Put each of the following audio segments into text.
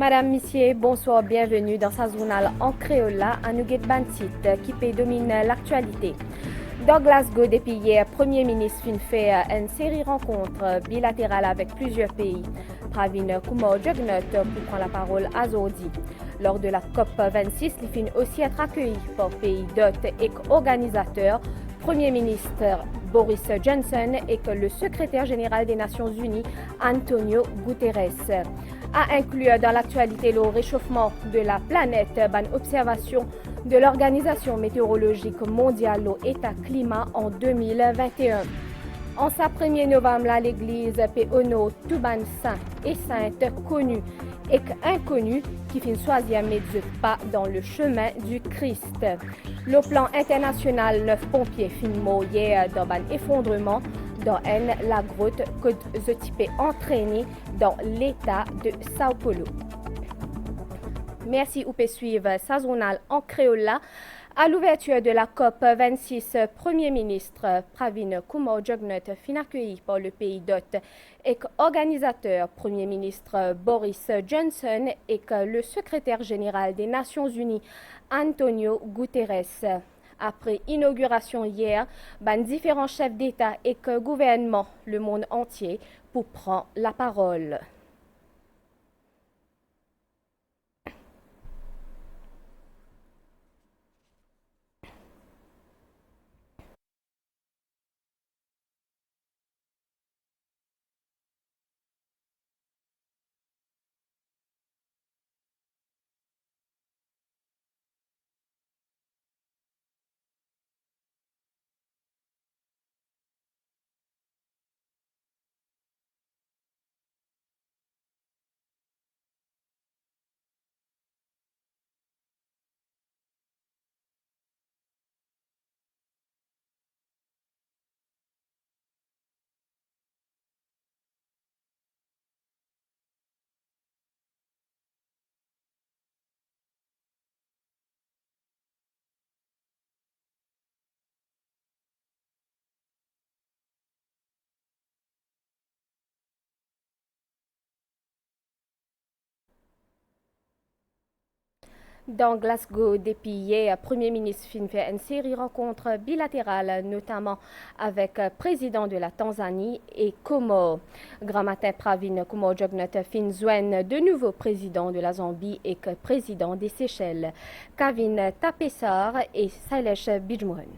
Madame, Monsieur, bonsoir, bienvenue dans sa journal en créole à Nougat Bantit qui domine l'actualité. Dans Glasgow, depuis hier, Premier ministre fin fait une série de rencontres bilatérales avec plusieurs pays. Pravin Kumar Jugnauth pour prendre la parole à Zodi. Lors de la COP26, il finit aussi être accueilli par pays d'hôtes et organisateurs, Premier ministre Boris Johnson et que le secrétaire général des Nations Unies, Antonio Guterres. A inclure dans l'actualité le réchauffement de la planète, une observation de l'Organisation météorologique mondiale au état climat en 2021. En sa 1er novembre, l'église Péono, Touban Saint et Sainte connue et inconnue qui finit choisir mettre pas dans le chemin du Christ. Le plan international, 9 pompiers finissent hier dans un effondrement dans la grotte que ce type entraîné dans l'état de Sao Paulo. Merci ou peut suivre sa journal en créole. À l'ouverture de la COP26, Premier ministre Pravin Kumar Jugnauth fin accueilli par le pays d'hôte et organisateur Premier ministre Boris Johnson et le secrétaire général des Nations Unies Antonio Guterres. Après inauguration hier, différents chefs d'État et gouvernements le monde entier pour prendre la parole. Dans Glasgow, depuis hier, Premier ministre fin fait une série de rencontres bilatérales, notamment avec le président de la Tanzanie et Comores. Grand matin, Pravin Kumar Jugnauth fin joindre de nouveau président de la Zambie et président des Seychelles, Kavin Tapessar et Sailesh Bijmohan.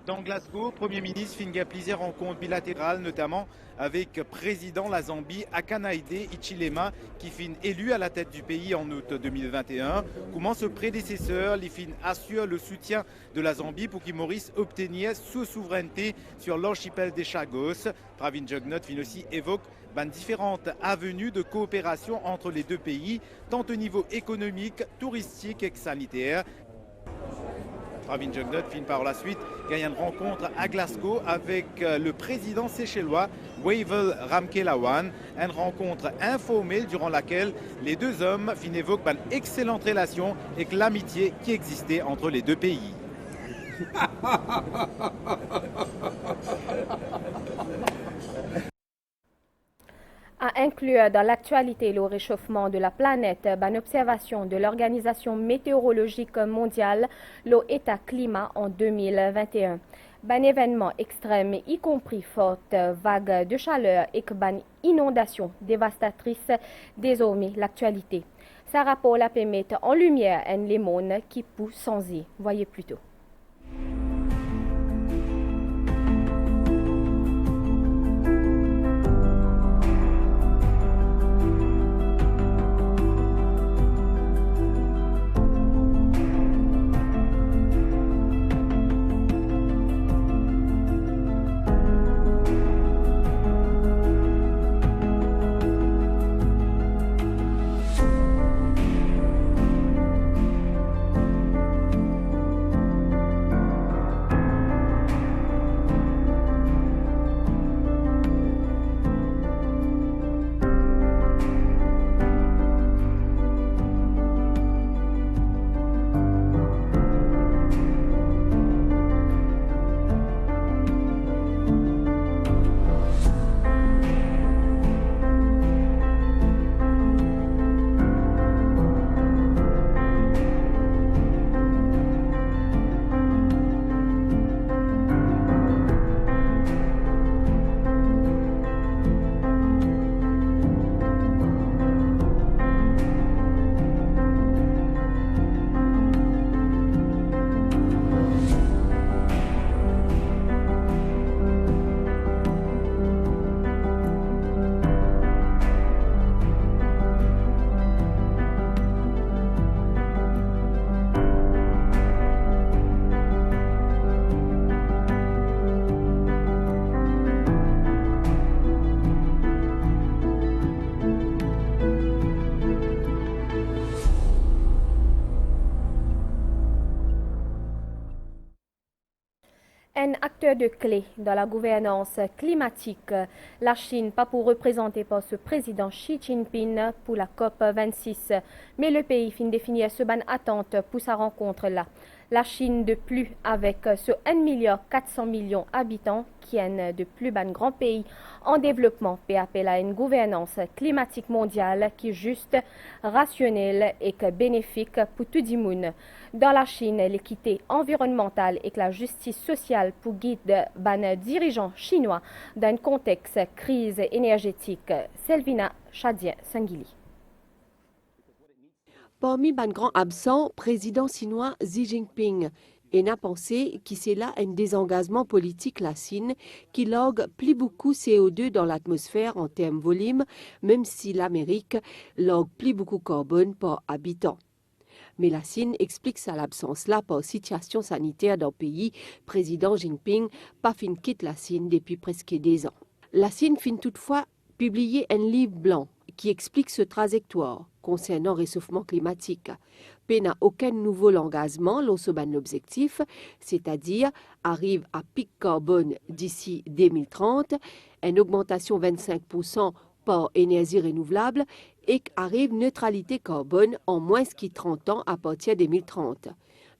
Dans Glasgow, Premier ministre finit plusieurs rencontres bilatérales, notamment avec le président de la Zambie, Hakainde Hichilema, qui finit élu à la tête du pays en août 2021. Comment ce prédécesseur, les fin assure le soutien de la Zambie pour que Maurice obtienne sous souveraineté sur l'archipel des Chagos. Pravin Jugnauth fin aussi évoque différentes avenues de coopération entre les deux pays, tant au niveau économique, touristique et sanitaire. Pravin Jugnauth finit par la suite gagne une rencontre à Glasgow avec le président séchellois Wavell Ramkelawan. Une rencontre informelle durant laquelle les deux hommes évoquent une excellente relation et l'amitié qui existait entre les deux pays. À inclure dans l'actualité le réchauffement de la planète, une observation de l'Organisation météorologique mondiale, l'état climat en 2021. Un événement extrême, y compris forte vague de chaleur et une inondation dévastatrice, désormais l'actualité. Ça rapport la permet en lumière un lémon qui pousse sans y. Voyez plutôt. un acteur de clé dans la gouvernance climatique. La Chine, pas pour représenter par ce président Xi Jinping pour la COP26, mais le pays fin définir ce ban attente pour sa rencontre-là. La Chine de plus avec ce 1,4 milliard d'habitants qui est de plus ban grand pays en développement peut appeler à une gouvernance climatique mondiale qui est juste, rationnelle et bénéfique pour tout le monde. Dans la Chine, l'équité environnementale et la justice sociale pour guider ban dirigeants chinois dans un contexte crise énergétique. Selvina Chadien-Sangili. Parmi les grands absents, président chinois Xi Jinping. Et n'a pensé que c'est là un désengagement politique la Chine qui logue plus beaucoup CO2 dans l'atmosphère en termes volume, même si l'Amérique logue plus beaucoup carbone par habitant. Mais la Chine explique sa absence là par situation sanitaire dans le pays. Président Jinping pas fin quitte la Chine depuis presque 2 ans. La Chine fin toutefois publier un livre blanc qui explique ce trajectoire concernant le réchauffement climatique. Pe n'a aucun nouveau engagement l'objectif, l'objectif, c'est-à-dire arrive à pic carbone d'ici 2030, une augmentation 25% par énergie renouvelable et arrive neutralité carbone en moins que 30 ans à partir de 2030.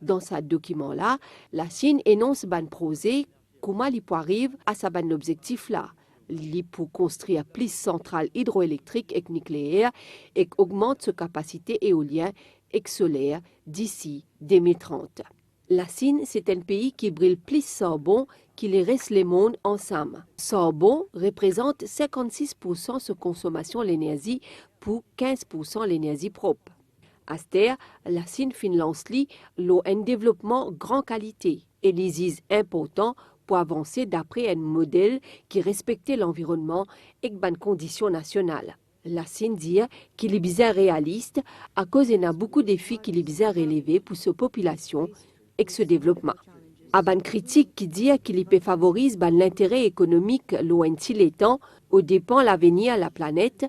Dans ce document-là, la Chine énonce ban projet comment il peut arriver à sa ban objectif-là. Il pour construire plus centrales hydroélectriques et nucléaires et augmente sa capacité éolienne et solaire d'ici 2030. La Chine, c'est un pays qui brûle plus charbon qu'il reste le monde ensemble. Charbon représente 56% de sa consommation d'énergie pour 15% l'énergie propre. À ce terre, la Chine finance un développement grande qualité et les important pour avancer d'après un modèle qui respectait l'environnement et les conditions nationales. La Chine dit qu'il est bien réaliste à cause qu'il y a beaucoup de défis qu'il est bien relevés pour sa population et ce développement. À ban critique qui dit qu'il peut favoriser l'intérêt économique loin de les temps au dépend l'avenir de la planète,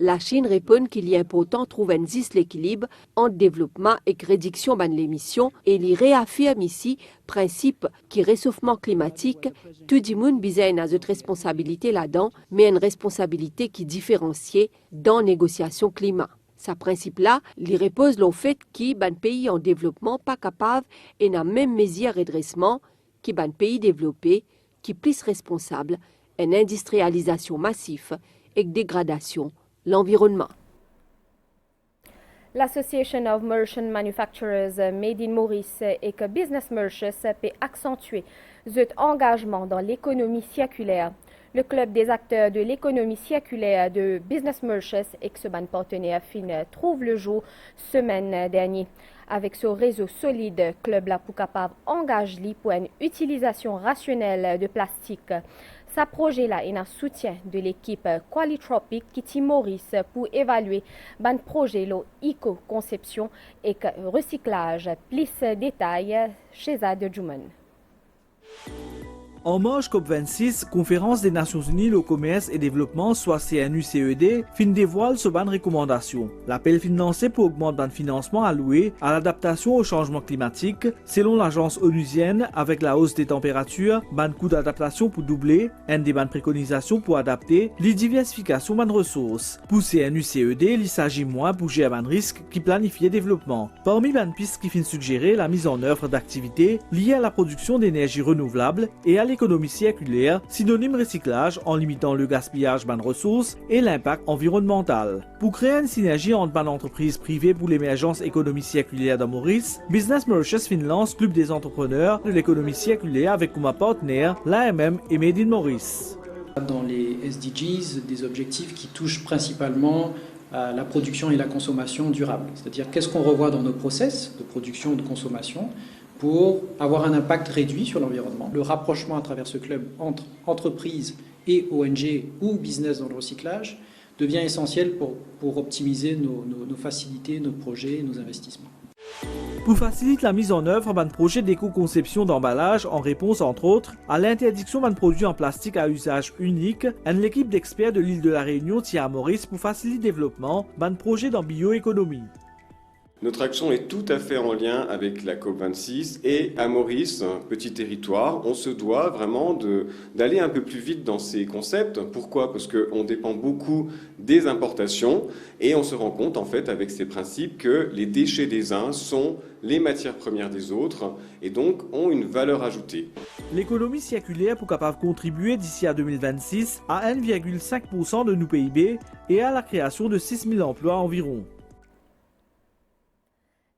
la Chine répond qu'il est important de trouver un juste équilibre entre développement et réduction de l'émission et il réaffirme ici le principe que le réchauffement climatique, tout le monde a une responsabilité là-dedans, mais une responsabilité qui est différenciée dans la négociation climat. Ce principe-là, il repose le fait que les pays en développement pas capables et n'a même mesure de redressement que les pays développés qui sont plus responsables d'une industrialisation massive et de dégradation l'environnement. L'Association of Merchant Manufacturers Made in Maurice et que Business Mauritius peut accentuer cet engagement dans l'économie circulaire. Le club des acteurs de l'économie circulaire de Business Mauritius et que ce partenaire fin trouve le jour semaine dernière. Avec ce réseau solide, club là pour capable engager pour une utilisation rationnelle de plastique. Ce projet-là est un soutien de l'équipe Qualitropic qui Maurice pour évaluer le projet éco-conception et recyclage. Plus de détails chez Ad Juman. En marge COP26, Conférence des Nations Unies au commerce et développement, soit CNU-CED, fin dévoile ce ban de recommandations. L'appel financé pour augmenter le financement alloué à l'adaptation au changement climatique, selon l'agence onusienne, avec la hausse des températures, ban coût d'adaptation pour doubler, une des ban préconisations pour adapter, les diversifications ban ressources. Pour CNU-CED, il s'agit moins pour gérer ban risque qui planifie le développement. Parmi ban pistes qui fin suggérer la mise en œuvre d'activités liées à la production d'énergie renouvelable et à l'économie circulaire, synonyme recyclage en limitant le gaspillage de ressources et l'impact environnemental. Pour créer une synergie entre ban entreprises privées pour l'émergence économie circulaire dans Maurice, Business Mauritius finance Club des entrepreneurs de l'économie circulaire avec comme partenaire l'AMM et Made in Maurice. Dans les SDGs, des objectifs qui touchent principalement à la production et la consommation durable. C'est-à-dire qu'est-ce qu'on revoit dans nos process de production et de consommation pour avoir un impact réduit sur l'environnement. Le rapprochement à travers ce club entre entreprises et ONG ou business dans le recyclage devient essentiel pour optimiser nos facilités, nos projets et nos investissements. Pour faciliter la mise en œuvre d'un projet d'éco-conception d'emballage en réponse entre autres à l'interdiction d'un produit en plastique à usage unique, une équipe d'experts de l'île de la Réunion tient à Maurice pour faciliter le développement d'un projet dans bioéconomie. Notre action est tout à fait en lien avec la COP26 et à Maurice, un petit territoire, on se doit vraiment d'aller un peu plus vite dans ces concepts. Pourquoi ? Parce qu'on dépend beaucoup des importations et on se rend compte en fait avec ces principes que les déchets des uns sont les matières premières des autres et donc ont une valeur ajoutée. L'économie circulaire pour capable contribuer d'ici à 2026 à 1,5% de nos PIB et à la création de 6 000 emplois environ.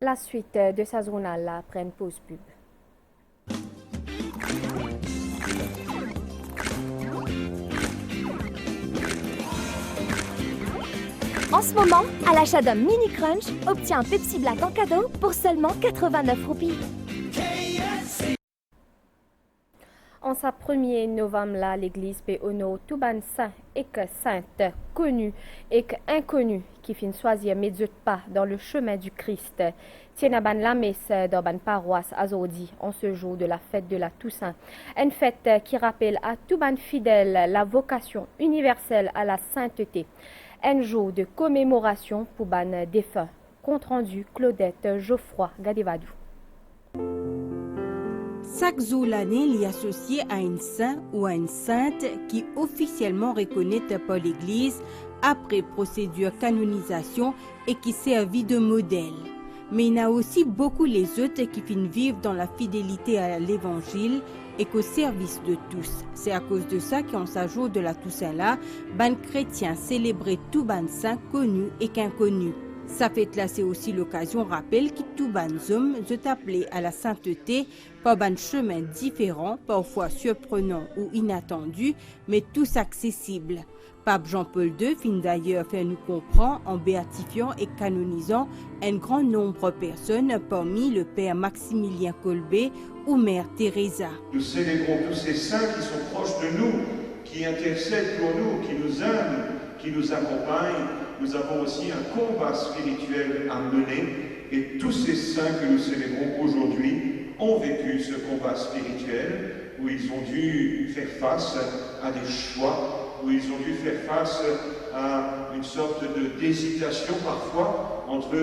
La suite de sa journal après une pause pub. En ce moment, à l'achat d'un mini crunch, obtiens un Pepsi Black en cadeau pour seulement 89 roupies. En sa 1er novembre, l'église peut honorer tout ban saint et que sainte, connu et que inconnu, qui finit choisir médias pas dans le chemin du Christ. Tiens à ban la messe dans ban paroisse aujourd'hui, en ce jour de la fête de la Toussaint. Une fête qui rappelle à tout ban fidèle la vocation universelle à la sainteté. Un jour de commémoration pour ban défunt. Compte rendu Claudette Geoffroy Gadevadou. Chaque jour l'année est associé à un saint ou à une sainte qui officiellement reconnaît par l'Église après procédure canonisation et qui servit de modèle. Mais il y a aussi beaucoup les autres qui finissent vivre dans la fidélité à l'Évangile et qu'au service de tous. C'est à cause de ça qu'en ce jour de la Toussaint-là, ban chrétiens célébrait tout ban saint connu et qu'inconnus. Ça fait là, c'est aussi l'occasion rappel que tout ban hommes sont appelés à la sainteté par ban chemins différents, parfois surprenants ou inattendus, mais tous accessibles. Pape Jean-Paul II finit d'ailleurs faire nous comprendre en béatifiant et canonisant un grand nombre de personnes parmi le père Maximilien Kolbe ou mère Teresa. Nous célébrons tous ces saints qui sont proches de nous, qui intercèdent pour nous, qui nous aiment, qui nous accompagnent. Nous avons aussi un combat spirituel à mener et tous ces saints que nous célébrons aujourd'hui ont vécu ce combat spirituel où ils ont dû faire face à des choix, où ils ont dû faire face à une sorte d'hésitation parfois entre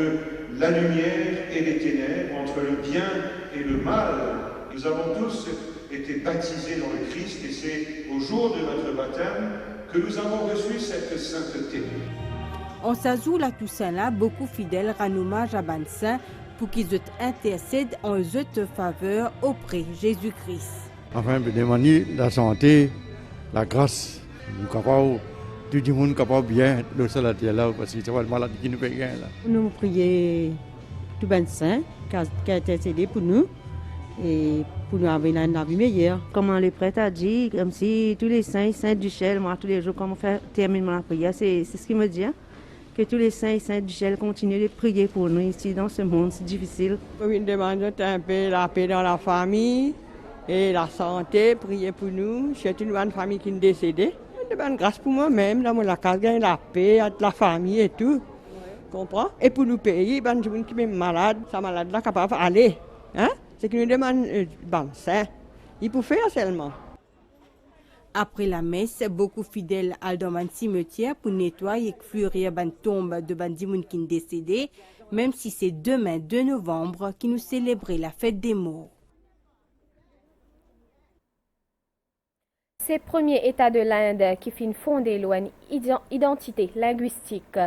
la lumière et les ténèbres, entre le bien et le mal. Nous avons tous été baptisés dans le Christ et c'est au jour de notre baptême que nous avons reçu cette sainteté. En s'ajout la Toussaint-là, beaucoup fidèles rendent hommage à ban saint pour qu'ils intercèdent en eux faveur auprès de Jésus-Christ. Enfin, de demander la santé, la grâce, tout le monde capable bien de se la terre là parce que c'est la maladie qui nous fait là. Nous prions tout ban saint qui a intercédé pour nous et pour nous avoir une vie meilleure. Comme le prêtre a dit, comme si tous les saints du ciel, moi tous les jours, quand on termine la prière, c'est ce qu'il me dit. Que tous les saints et saintes du ciel continuent de prier pour nous ici dans ce monde si difficile. Oui, demande un peu la paix dans la famille et la santé, prier pour nous. C'est une bonne famille qui est décédée. Je demande grâce pour moi-même, dans la casa, la paix, la famille et tout. Comprends? Et pour nous payer, ben, je qui est malade, sa malade là capable d'aller. Hein? C'est que nous demandons ben, saint. Il peut faire seulement. Après la messe, beaucoup fidèles allent dans un cimetière pour nettoyer et fleurir la tombe de bandimoun qui est décédé, même si c'est demain 2 novembre qui nous célébrait la fête des morts. C'est le premier État de l'Inde qui finit fonder une identité linguistique.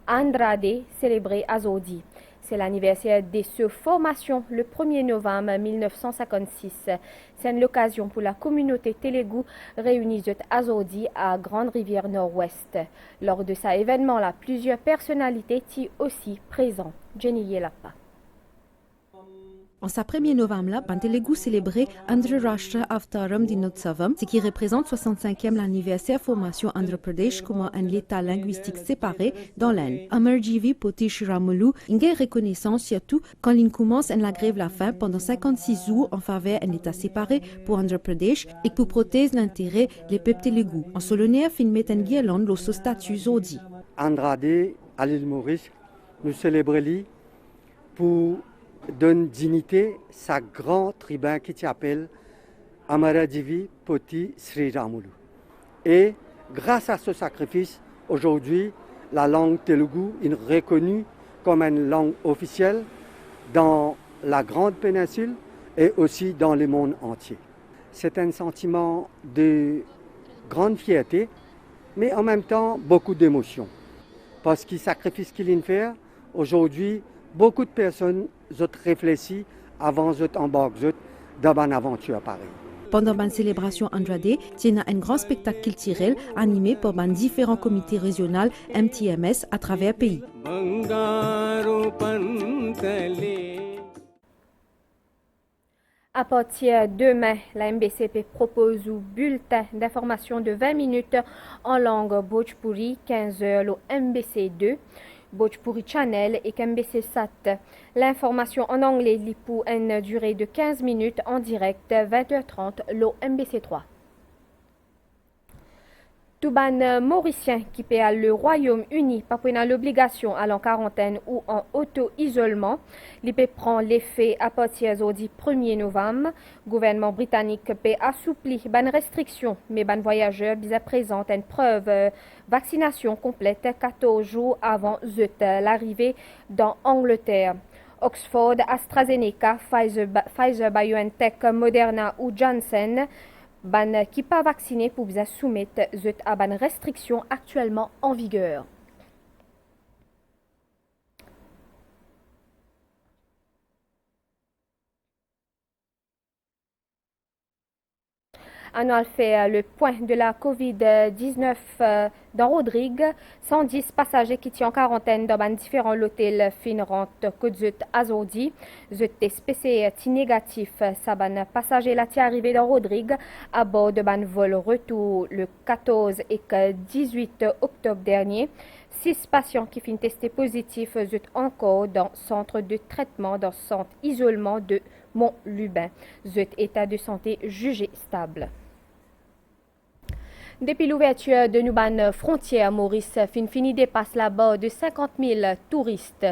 Andrade célébré aujourd'hui. C'est l'anniversaire de sa formation le 1er novembre 1956. C'est l'occasion pour la communauté Telugu réunie aujourd'hui à Grande-Rivière Nord-Ouest. Lors de cet événement-là, plusieurs personnalités étaient aussi présentes. Jenny Yelapa. En sa 1er novembre, ban Telugu célébrait Andhra Rashtra Avtaram Dinotsavam, ce qui représente 65e l'anniversaire formation Andhra Pradesh comme un état linguistique séparé dans l'Inde. Amarjeevi Poti Shramulu, une reconnaissance surtout quand il commence la grève la faim pendant 56 jours en faveur d'un état séparé pour Andhra Pradesh et pour protéger l'intérêt des peuples Telugu. En solennel, fin met un guirlande le statut Zodi. Andrade, à l'île Maurice, nous célébrons pour donne dignité sa grand tribun qui s'appelle Amarjeevi Poti Sri Ramulu. Et grâce à ce sacrifice, aujourd'hui, la langue telugu est reconnue comme une langue officielle dans la grande péninsule et aussi dans le monde entier. C'est un sentiment de grande fierté, mais en même temps beaucoup d'émotion. Parce que le sacrifice qu'il vient faire, aujourd'hui, beaucoup de personnes ont réfléchi avant d'embarquer dans une aventure pareille. Pendant la célébration Andrade, il y a un grand spectacle culturel animé par différents comités régionaux MTMS à travers le pays. À partir de demain, la MBCP propose un bulletin d'information de 20 minutes en langue Bhojpuri, 15h au MBC2, Bhojpuri Channel et MBC Sat. L'information en anglais lit pour une durée de 15 minutes en direct, 20h30 au MBC3. Tout ban mauricien qui paie à le Royaume-Uni pas prendre l'obligation à en quarantaine ou en auto-isolement, l'IP prend l'effet à partir du 1er novembre. Le gouvernement britannique peut assouplir ban restrictions, mais ban voyageurs bisa présente une preuve vaccination complète 14 jours avant l'arrivée dans Angleterre. Oxford, AstraZeneca, Pfizer BioNTech, Moderna ou Janssen ban qui pas vacciné pour vous soumettre à ban restrictions actuellement en vigueur. On a fait le point de la COVID-19 dans Rodrigue. 110 passagers qui sont en quarantaine dans différents hôtels finiront que zut azordi. Zut spécié négatif. Saban passagers là arrivé dans Rodrigue à bord de ban vol retour le 14 et 18 octobre dernier. 6 patients qui finissent testés positifs zut encore dans centre de traitement dans centre isolement de Mont-Lubin. Zut état de santé jugé stable. Depuis l'ouverture de nos frontières, Maurice fini dépasse la barre de 50 000 touristes.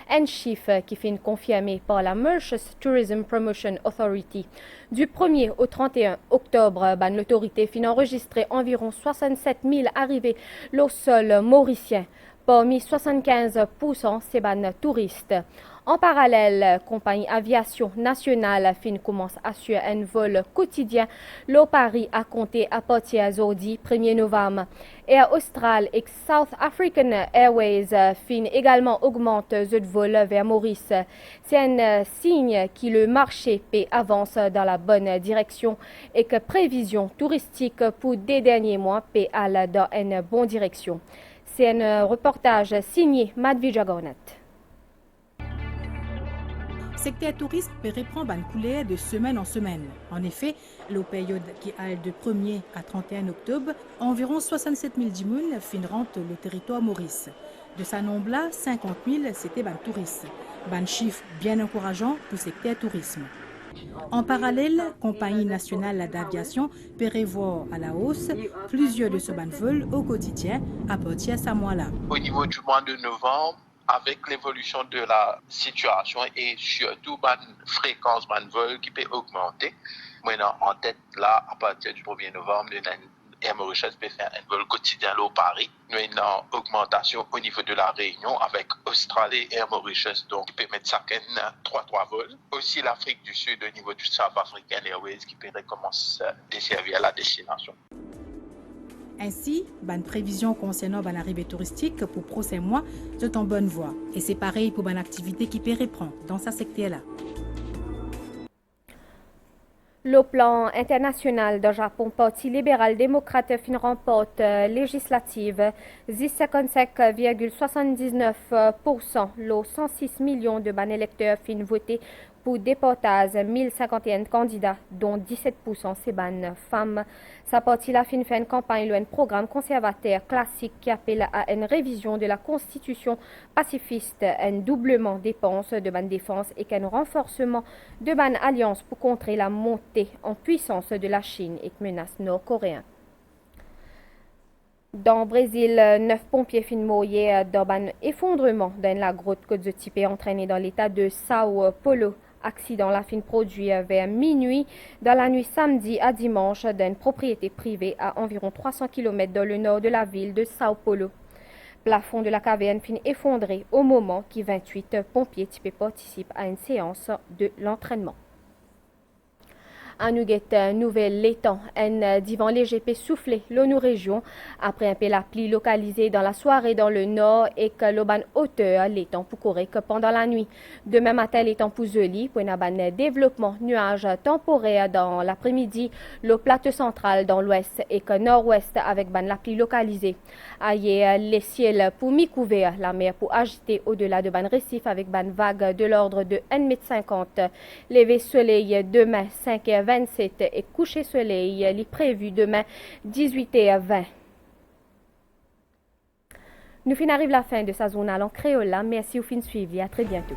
Un chiffre qui finit confirmé par la Mauritius Tourism Promotion Authority. Du 1er au 31 octobre, l'autorité finit enregistré environ 67 000 arrivées au sol mauricien. Parmi 75%, c'est touristes. En parallèle, compagnie aviation nationale commence à assurer un vol quotidien. Le Paris a compté à partir d'aujourd'hui 1er novembre. Air Austral et South African Airways également augmente le vol vers Maurice. C'est un signe que le marché avance dans la bonne direction et que prévision touristique pour des derniers mois allent dans une bonne direction. C'est un reportage signé Madhvija Gornat. Le secteur tourisme peut reprendre une coulée de semaine en semaine. En effet, la période qui a de 1er à 31 octobre, environ 67 000 djimoun rentrent le territoire Maurice. De ce nombre-là, 50 000 c'était ban touristes. Un chiffre bien encourageant pour le secteur tourisme. En parallèle, la Compagnie nationale d'aviation peut revoir à la hausse plusieurs de ce ban vols au quotidien à partir de ce mois-là. Au niveau du mois de novembre, avec l'évolution de la situation et surtout la fréquence de vol qui peut augmenter. Maintenant, en tête, là, à partir du 1er novembre, Air Mauritius peut faire un vol quotidien au Paris. Maintenant, augmentation au niveau de la Réunion avec Australie et Air Mauritius, donc qui peut mettre ça 3 vols. Aussi l'Afrique du Sud au niveau du South African Airways qui peut recommencer à desservir la destination. Ainsi, une prévision concernant l'arrivée touristique pour le prochain mois est en bonne voie. Et c'est pareil pour une activité qui peut reprendre dans ce secteur-là. Le plan international du Japon, Parti libéral-démocrate fin remporte législative 55,79%. Les 106 millions de ban électeurs fin votés pour déportage 1051 candidats, dont 17% c'est ban femmes. Sa partie la fin fait une campagne un programme conservateur classique qui appelle à une révision de la constitution pacifiste, un doublement des dépenses de ban défense et qu'un renforcement de ban alliance pour contrer la montée en puissance de la Chine et menace nord-coréenne. Dans le Brésil, 9 pompiers fin mouillés dans un effondrement dans la grotte que de type entraîné dans l'état de Sao Paulo. Accident la fin produit vers minuit dans la nuit samedi à dimanche d'une propriété privée à environ 300 km dans le nord de la ville de Sao Paulo. plafond de la caverne finit effondré au moment que 28 pompiers participent à une séance de l'entraînement. Un nouvelle l'étang, un divan léger peut souffler l'ONU région après un peu la pluie localisée dans la soirée dans le nord et que l'auban hauteur l'étang pour courir que pendant la nuit. Demain matin l'étang pour joli pour un développement nuages temporaire dans l'après-midi, le plateau central dans l'ouest et que nord-ouest avec la pluie localisée. Ailleurs les ciels pour mi-couvert, la mer pour agiter au-delà de ban récif avec ban vague de l'ordre de 1,50 m. Lever soleil demain 5h27 et coucher soleil est prévu demain 18h20. Nous arrive la fin de sa journal en créole. Merci au fin suivi. À très bientôt.